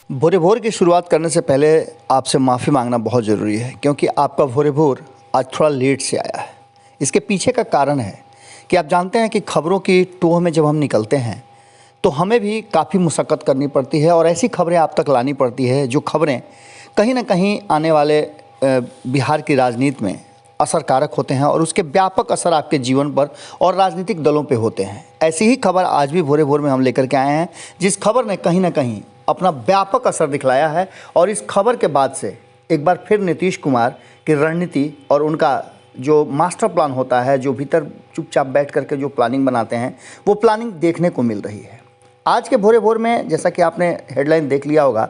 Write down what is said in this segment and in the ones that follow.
भोरे भोर की शुरुआत करने से पहले आपसे माफ़ी मांगना बहुत ज़रूरी है, क्योंकि आपका भोरे भोर आज थोड़ा लेट से आया है। इसके पीछे का कारण है कि आप जानते हैं कि खबरों की टोह में जब हम निकलते हैं तो हमें भी काफ़ी मुशक्क़त करनी पड़ती है और ऐसी खबरें आप तक लानी पड़ती है जो खबरें कहीं ना कहीं आने वाले बिहार की राजनीति में असरकारक होते हैं और उसके व्यापक असर आपके जीवन पर और राजनीतिक दलों पे होते हैं। ऐसी ही खबर आज भी भोरे भोर में हम लेकर के आए हैं, जिस खबर ने कहीं ना कहीं अपना व्यापक असर दिखलाया है। और इस खबर के बाद से एक बार फिर नीतीश कुमार की रणनीति और उनका जो मास्टर प्लान होता है, जो भीतर चुपचाप बैठ करके जो प्लानिंग बनाते हैं, वो प्लानिंग देखने को मिल रही है। आज के भोरे भोर में जैसा कि आपने हेडलाइन देख लिया होगा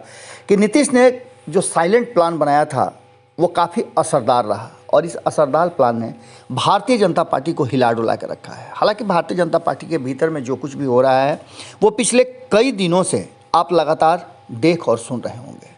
कि नीतीश ने जो साइलेंट प्लान बनाया था वो काफ़ी असरदार रहा और इस असरदार प्लान ने भारतीय जनता पार्टी को हिला डुला के रखा है। हालांकि भारतीय जनता पार्टी के भीतर में जो कुछ भी हो रहा है वो पिछले कई दिनों से आप लगातार देख और सुन रहे होंगे।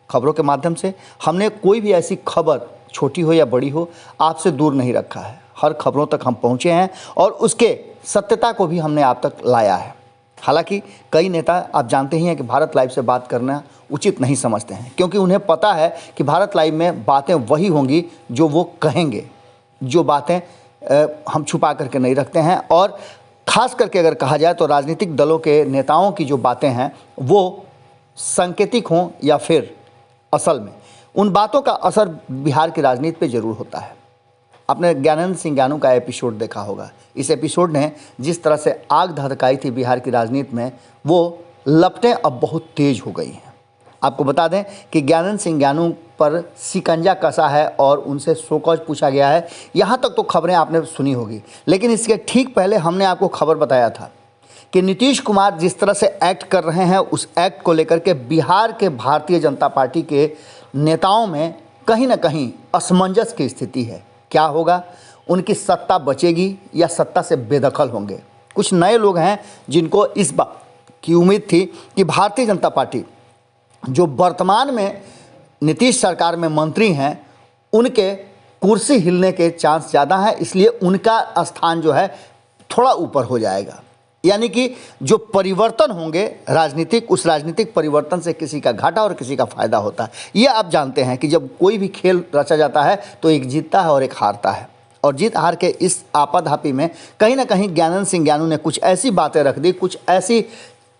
खबरों के माध्यम से हमने कोई भी ऐसी खबर, छोटी हो या बड़ी हो, आपसे दूर नहीं रखा है। हर खबरों तक हम पहुँचे हैं और उसके सत्यता को भी हमने आप तक लाया है। हालांकि कई नेता आप जानते ही हैं कि भारत लाइव से बात करना उचित नहीं समझते हैं, क्योंकि उन्हें पता है कि भारत लाइव में बातें वही होंगी जो वो कहेंगे, जो बातें हम छुपा करके नहीं रखते हैं। और ख़ास करके अगर कहा जाए तो राजनीतिक दलों के नेताओं की जो बातें हैं वो सांकेतिक हों या फिर असल में उन बातों का असर बिहार की राजनीति पे ज़रूर होता है। आपने ज्ञानंद सिंह ज्ञानू का एपिसोड देखा होगा। इस एपिसोड ने जिस तरह से आग धधकाई थी बिहार की राजनीति में, वो लपटें अब बहुत तेज़ हो गई हैं। आपको बता दें कि ज्ञानंद सिंह ज्ञानू पर शिकंजा कसा है और उनसे शोकॉज पूछा गया है। यहाँ तक तो खबरें आपने सुनी होगी, लेकिन इसके ठीक पहले हमने आपको खबर बताया था कि नीतीश कुमार जिस तरह से एक्ट कर रहे हैं, उस एक्ट को लेकर के बिहार के भारतीय जनता पार्टी के नेताओं में कहीं ना कहीं असमंजस की स्थिति है। क्या होगा? उनकी सत्ता बचेगी या सत्ता से बेदखल होंगे? कुछ नए लोग हैं जिनको इस बात की उम्मीद थी कि भारतीय जनता पार्टी जो वर्तमान में नीतीश सरकार में मंत्री हैं, उनके कुर्सी हिलने के चांस ज़्यादा हैं, इसलिए उनका स्थान जो है थोड़ा ऊपर हो जाएगा। यानी कि जो परिवर्तन होंगे राजनीतिक, उस राजनीतिक परिवर्तन से किसी का घाटा और किसी का फायदा होता है। ये आप जानते हैं कि जब कोई भी खेल रचा जाता है तो एक जीतता है और एक हारता है, और जीत हार के इस आपाधापी में कहीं ना कहीं ज्ञानंद सिंह ज्ञानू ने कुछ ऐसी बातें रख दी, कुछ ऐसी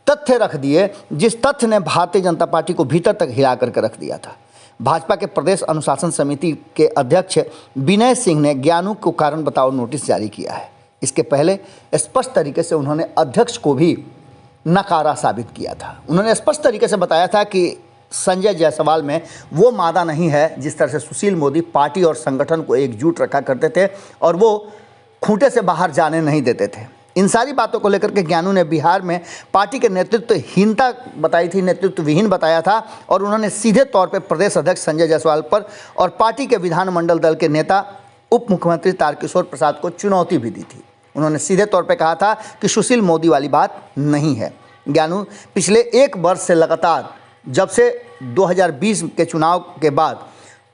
तथ्य रख दिए जिस तथ्य ने भारतीय जनता पार्टी को भीतर तक हिला करके रख दिया था। भाजपा के प्रदेश अनुशासन समिति के अध्यक्ष विनय सिंह ने ज्ञानू को कारण बताओ नोटिस जारी किया है। इसके पहले स्पष्ट तरीके से उन्होंने अध्यक्ष को भी नकारा साबित किया था। उन्होंने स्पष्ट तरीके से बताया था कि संजय जायसवाल में वो मादा नहीं है जिस तरह से सुशील मोदी पार्टी और संगठन को एकजुट रखा करते थे और वो खूंटे से बाहर जाने नहीं देते थे। इन सारी बातों को लेकर के ज्ञानू ने बिहार में पार्टी के नेतृत्वहीनता बताई थी, नेतृत्वविहीन बताया था, और उन्होंने सीधे तौर पर प्रदेश अध्यक्ष संजय जायसवाल पर और पार्टी के विधानमंडल दल के नेता उप मुख्यमंत्री तारकिशोर प्रसाद को चुनौती भी दी थी। उन्होंने सीधे तौर पे कहा था कि सुशील मोदी वाली बात नहीं है। ज्ञानू पिछले एक वर्ष से लगातार, जब से 2020 के चुनाव के बाद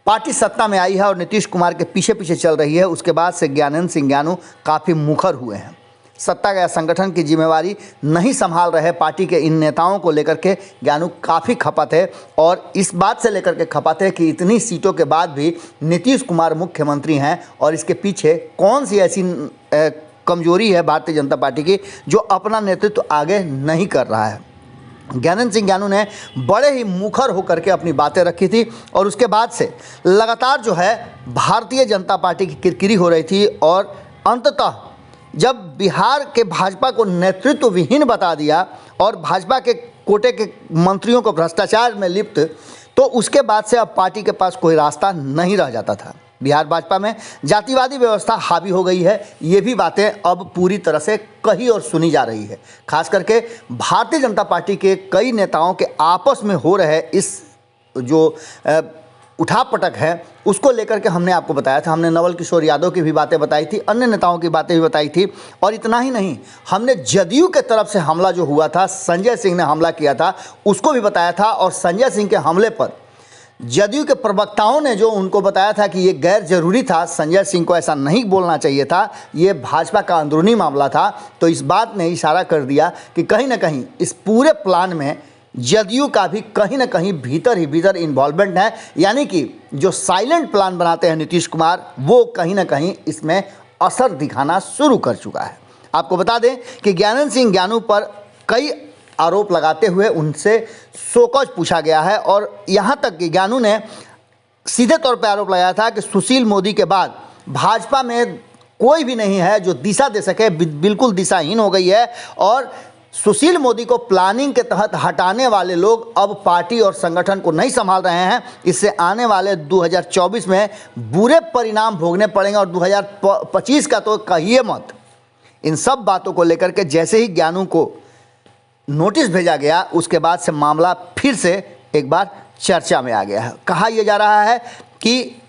पार्टी सत्ता में आई है और नीतीश कुमार के पीछे पीछे चल रही है, उसके बाद से ज्ञानंद सिंह ज्ञानू काफ़ी मुखर हुए हैं। सत्ता या संगठन की जिम्मेवारी नहीं संभाल रहे पार्टी के इन नेताओं को लेकर के ज्ञानू काफ़ी खपत है, और इस बात से लेकर के खपत है कि इतनी सीटों के बाद भी नीतीश कुमार मुख्यमंत्री हैं और इसके पीछे कौन सी ऐसी कमजोरी है भारतीय जनता पार्टी की जो अपना नेतृत्व आगे नहीं कर रहा है। ज्ञानंद सिंह ज्ञानू ने बड़े ही मुखर होकर के अपनी बातें रखी थी और उसके बाद से लगातार जो है भारतीय जनता पार्टी की किरकिरी हो रही थी, और अंततः जब बिहार के भाजपा को नेतृत्व विहीन बता दिया और भाजपा के कोटे के मंत्रियों को भ्रष्टाचार में लिप्त, तो उसके बाद से अब पार्टी के पास कोई रास्ता नहीं रह जाता था। बिहार भाजपा में जातिवादी व्यवस्था हावी हो गई है, ये भी बातें अब पूरी तरह से कही और सुनी जा रही है। खास करके भारतीय जनता पार्टी के कई नेताओं के आपस में हो रहे इस जो उठापटक है उसको लेकर के हमने आपको बताया था। हमने नवल किशोर यादव की भी बातें बताई थी, अन्य नेताओं की बातें भी बताई थी, और इतना ही नहीं, हमने जदयू के तरफ से हमला जो हुआ था, संजय सिंह ने हमला किया था, उसको भी बताया था। और संजय सिंह के हमले पर जदयू के प्रवक्ताओं ने जो उनको बताया था कि ये गैर जरूरी था, संजय सिंह को ऐसा नहीं बोलना चाहिए था, ये भाजपा का अंदरूनी मामला था, तो इस बात ने इशारा कर दिया कि कहीं ना कहीं इस पूरे प्लान में जदयू का भी कहीं ना कहीं भीतर ही भीतर इन्वॉल्वमेंट है, यानी कि जो साइलेंट प्लान बनाते हैं नीतीश कुमार, वो कहीं ना कहीं इसमें असर दिखाना शुरू कर चुका है। आपको बता दें कि ज्ञानंद सिंह ज्ञानू पर कई आरोप लगाते हुए उनसे शोकॉज पूछा गया है और यहाँ तक कि ज्ञानू ने सीधे तौर पर आरोप लगाया था कि सुशील मोदी के बाद भाजपा में कोई भी नहीं है जो दिशा दे सके, बिल्कुल दिशाहीन हो गई है और सुशील मोदी को प्लानिंग के तहत हटाने वाले लोग अब पार्टी और संगठन को नहीं संभाल रहे हैं। इससे आने वाले 2024 में बुरे परिणाम भोगने पड़ेंगे और 2025 का तो कहिए मत। इन सब बातों को लेकर के जैसे ही ज्ञानू को नोटिस भेजा गया, उसके बाद से मामला फिर से एक बार चर्चा में आ गया है। कहा यह जा रहा है कि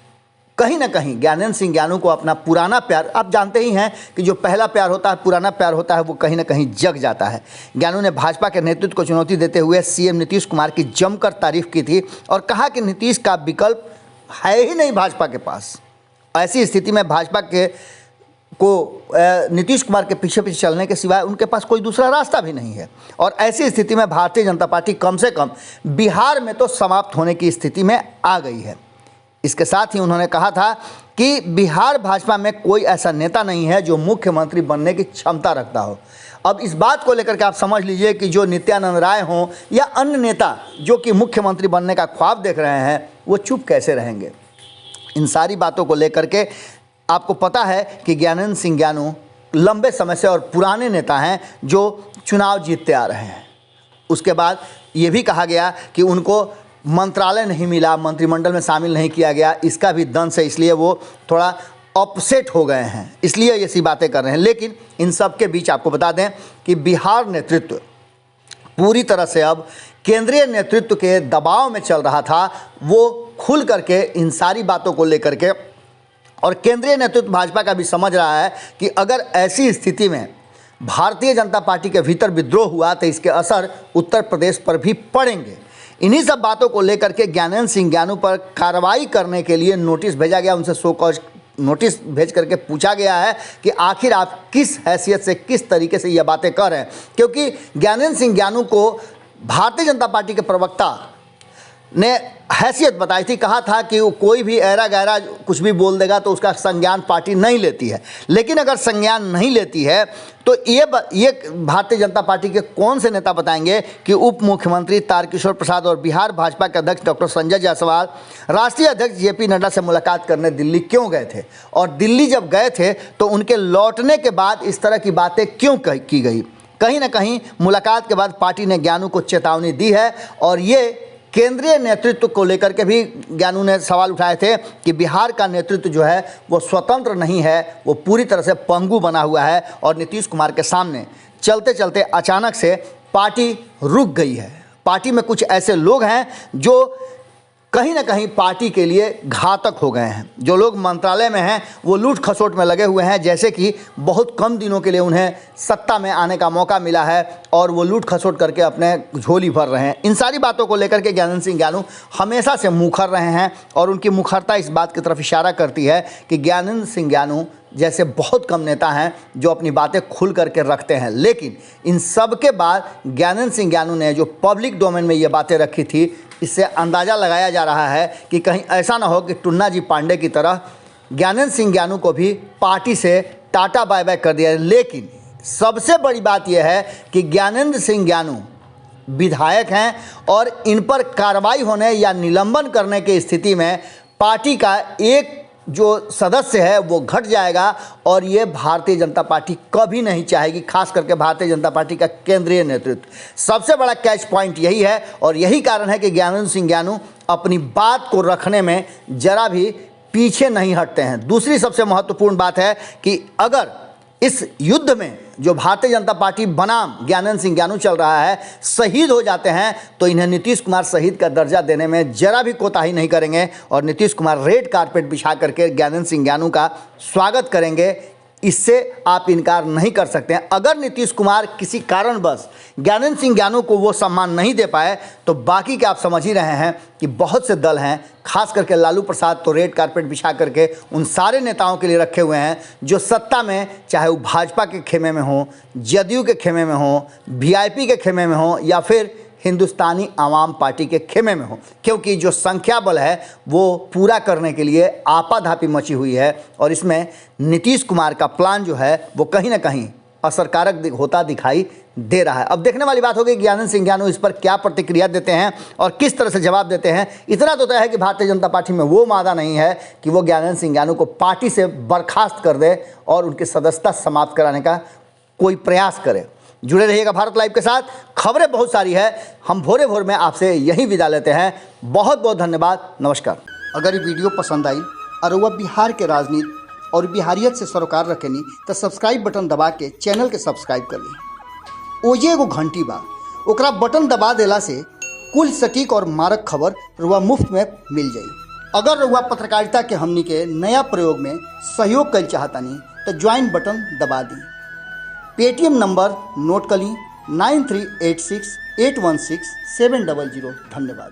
कहीं ना कहीं ज्ञानंद सिंह ज्ञानू को अपना पुराना प्यार, आप जानते ही हैं कि जो पहला प्यार होता है, पुराना प्यार होता है, वो कहीं ना कहीं जग जाता है। ज्ञानू ने भाजपा के नेतृत्व को चुनौती देते हुए सीएम नीतीश कुमार की जमकर तारीफ की थी और कहा कि नीतीश का विकल्प है ही नहीं भाजपा के पास। ऐसी स्थिति में भाजपा के नीतीश कुमार के पीछे पीछे चलने के सिवाय उनके पास कोई दूसरा रास्ता भी नहीं है और ऐसी स्थिति में भारतीय जनता पार्टी कम से कम बिहार में तो समाप्त होने की स्थिति में आ गई है। इसके साथ ही उन्होंने कहा था कि बिहार भाजपा में कोई ऐसा नेता नहीं है जो मुख्यमंत्री बनने की क्षमता रखता हो। अब इस बात को लेकर के आप समझ लीजिए कि जो नित्यानंद राय हों या अन्य नेता जो कि मुख्यमंत्री बनने का ख्वाब देख रहे हैं, वो चुप कैसे रहेंगे। इन सारी बातों को लेकर के आपको पता है कि ज्ञानंद सिंह ज्ञानू लंबे समय से और पुराने नेता हैं जो चुनाव जीतते आ रहे हैं। उसके बाद ये भी कहा गया कि उनको मंत्रालय नहीं मिला, मंत्रिमंडल में शामिल नहीं किया गया, इसका भी दंश है, इसलिए वो थोड़ा अपसेट हो गए हैं, इसलिए ऐसी बातें कर रहे हैं। लेकिन इन सब के बीच आपको बता दें कि बिहार नेतृत्व पूरी तरह से अब केंद्रीय नेतृत्व के दबाव में चल रहा था। वो खुल करके इन सारी बातों को लेकर के, और केंद्रीय नेतृत्व भाजपा का भी समझ रहा है कि अगर ऐसी स्थिति में भारतीय जनता पार्टी के भीतर विद्रोह हुआ तो इसके असर उत्तर प्रदेश पर भी पड़ेंगे। इन्हीं सब बातों को लेकर के ज्ञानंद सिंह ज्ञानू पर कार्रवाई करने के लिए नोटिस भेजा गया। उनसे शो कॉज नोटिस भेज करके पूछा गया है कि आखिर आप किस हैसियत से, किस तरीके से ये बातें कर रहे हैं, क्योंकि ज्ञानंद सिंह ज्ञानू को भारतीय जनता पार्टी के प्रवक्ता ने हैसियत बताई थी, कहा था कि वो कोई भी ऐरा गैरा कुछ भी बोल देगा तो उसका संज्ञान पार्टी नहीं लेती है। लेकिन अगर संज्ञान नहीं लेती है तो ये भारतीय जनता पार्टी के कौन से नेता बताएंगे कि उप मुख्यमंत्री तारकिशोर प्रसाद और बिहार भाजपा के अध्यक्ष डॉक्टर संजय जायसवाल राष्ट्रीय अध्यक्ष जेपी नड्डा से मुलाकात करने दिल्ली क्यों गए थे, और दिल्ली जब गए थे तो उनके लौटने के बाद इस तरह की बातें क्यों की गई। कहीं ना कहीं मुलाकात के बाद पार्टी ने ज्ञानू को चेतावनी दी है और ये केंद्रीय नेतृत्व को लेकर के भी ज्ञानू ने सवाल उठाए थे कि बिहार का नेतृत्व जो है वो स्वतंत्र नहीं है, वो पूरी तरह से पंगु बना हुआ है और नीतीश कुमार के सामने चलते चलते अचानक से पार्टी रुक गई है। पार्टी में कुछ ऐसे लोग हैं जो कहीं ना कहीं पार्टी के लिए घातक हो गए हैं। जो लोग मंत्रालय में हैं वो लूट खसोट में लगे हुए हैं, जैसे कि बहुत कम दिनों के लिए उन्हें सत्ता में आने का मौका मिला है और वो लूट खसोट करके अपने झोली भर रहे हैं। इन सारी बातों को लेकर के ज्ञानंद सिंह ज्ञानू हमेशा से मुखर रहे हैं और उनकी मुखरता इस बात की तरफ इशारा करती है कि ज्ञानंद सिंह ज्ञानू जैसे बहुत कम नेता हैं जो अपनी बातें खुल करके रखते हैं। लेकिन इन सब के बाद ज्ञानंद सिंह ज्ञानू ने जो पब्लिक डोमेन में ये बातें रखी थी, इससे अंदाज़ा लगाया जा रहा है कि कहीं ऐसा ना हो कि टुन्ना जी पांडे की तरह ज्ञानंद सिंह ज्ञानू को भी पार्टी से टाटा बाय बाय कर दिया। लेकिन सबसे बड़ी बात यह है कि ज्ञानंद सिंह ज्ञानू विधायक हैं और इन पर कार्रवाई होने या निलंबन करने की स्थिति में पार्टी का एक जो सदस्य है वो घट जाएगा और ये भारतीय जनता पार्टी कभी नहीं चाहेगी, खास करके भारतीय जनता पार्टी का केंद्रीय नेतृत्व। सबसे बड़ा कैच पॉइंट यही है और यही कारण है कि ज्ञानंद सिंह ज्ञानू अपनी बात को रखने में जरा भी पीछे नहीं हटते हैं। दूसरी सबसे महत्वपूर्ण बात है कि अगर इस युद्ध में जो भारतीय जनता पार्टी बनाम ज्ञानंद सिंह ज्ञानू चल रहा है शहीद हो जाते हैं तो इन्हें नीतीश कुमार शहीद का दर्जा देने में जरा भी कोताही नहीं करेंगे और नीतीश कुमार रेड कारपेट बिछा करके ज्ञानंद सिंह ज्ञानू का स्वागत करेंगे। इससे आप इनकार नहीं कर सकते हैं। अगर नीतीश कुमार किसी कारणवश ज्ञानंद सिंह ज्ञानू को वो सम्मान नहीं दे पाए तो बाकी के आप समझ ही रहे हैं कि बहुत से दल हैं, खास करके लालू प्रसाद तो रेड कारपेट बिछा करके उन सारे नेताओं के लिए रखे हुए हैं जो सत्ता में, चाहे वो भाजपा के खेमे में हो, जदयू के खेमे में हो, वीआईपी के खेमे में हो या फिर हिंदुस्तानी आवाम पार्टी के खेमे में हो, क्योंकि जो संख्या बल है वो पूरा करने के लिए आपाधापी मची हुई है और इसमें नीतीश कुमार का प्लान जो है वो कहीं ना कहीं असरकारक होता दिखाई दे रहा है। अब देखने वाली बात होगी ज्ञानेंद्र सिंह ज्ञानू इस पर क्या प्रतिक्रिया देते हैं और किस तरह से जवाब देते हैं। इतना तो तय है कि भारतीय जनता पार्टी में वो मादा नहीं है कि वो ज्ञानेंद्र सिंह ज्ञानू को पार्टी से बर्खास्त कर दे और उनकी सदस्यता समाप्त कराने का कोई प्रयास करे। जुड़े रहिएगा भारत लाइव के साथ, खबरें बहुत सारी है। हम भोरे भोर में आपसे यही विदा लेते हैं। बहुत बहुत धन्यवाद, नमस्कार। अगर ये वीडियो पसंद आई और वह बिहार के राजनीति और बिहारियत से सरोकार रखेनी तो सब्सक्राइब बटन दबा के चैनल के सब्सक्राइब कर ली। ओजे एगो घंटी बा, ओकरा बटन दबा देला से कुल सटीक और मारक खबर रुआ मुफ्त में मिल जाई। अगर रुआ पत्रकारिता के हमनी के नया प्रयोग में सहयोग कर चाहतानी तो ज्वाइन बटन दबा दी। पेटीएम नंबर नोट कर ली 9386816700। धन्यवाद।